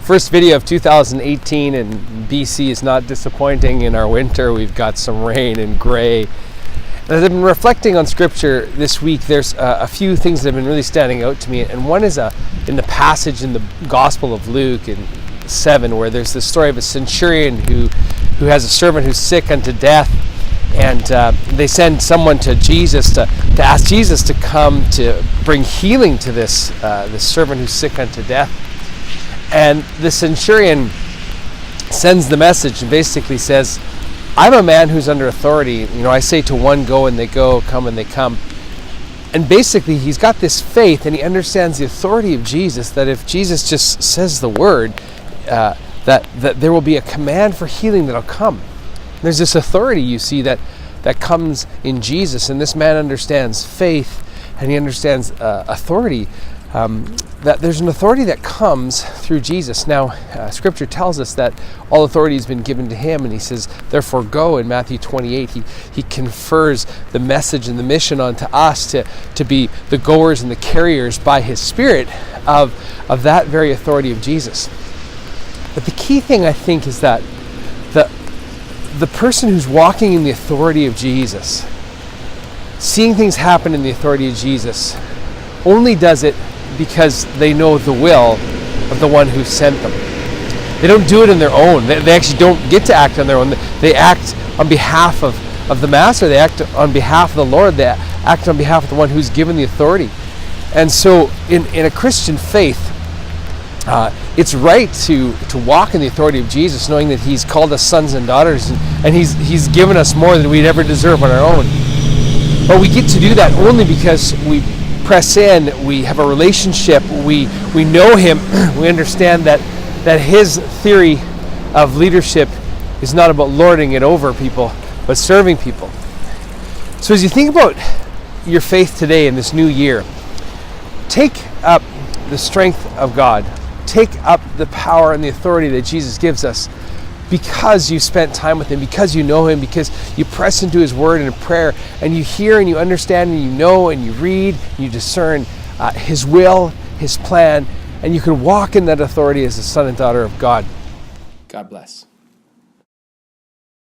First video of 2018, and BC is not disappointing in our winter. We've got some rain and gray. As I've been reflecting on scripture this week, there's a few things that have been really standing out to me, and one is in the passage in the Gospel of Luke in 7, where there's the story of a centurion who has a servant who's sick unto death, and they send someone to Jesus to ask Jesus to come to bring healing to this servant who's sick unto death. And the centurion sends the message and basically says, I'm a man who's under authority. I say to one, go, and they go, come, and they come. And basically, he's got this faith, and he understands the authority of Jesus, that if Jesus just says the word, that there will be a command for healing that'll come. There's this authority, you see, that comes in Jesus, and this man understands faith, and he understands authority. That there's an authority that comes through Jesus. Now, Scripture tells us that all authority has been given to him, and he says, therefore go, in Matthew 28. He confers the message and the mission onto us to be the goers and the carriers by his Spirit of that very authority of Jesus. But the key thing, I think, is that the person who's walking in the authority of Jesus, seeing things happen in the authority of Jesus, only does it because they know the will of the one who sent them. They don't do it on their own. They actually don't get to act on their own. They act on behalf of the Master. They act on behalf of the Lord. They act on behalf of the one who's given the authority. And so in a Christian faith, it's right to walk in the authority of Jesus, knowing that he's called us sons and daughters, and he's given us more than we'd ever deserve on our own. But we get to do that only because we press in, we have a relationship, we know him, we understand that his theory of leadership is not about lording it over people, but serving people. So as you think about your faith today in this new year, take up the strength of God. Take up the power and the authority that Jesus gives us because you spent time with him, because you know him, because you press into his word in prayer, and you hear and you understand and you know and you read and you discern his will, his plan, and you can walk in that authority as a son and daughter of God. God bless.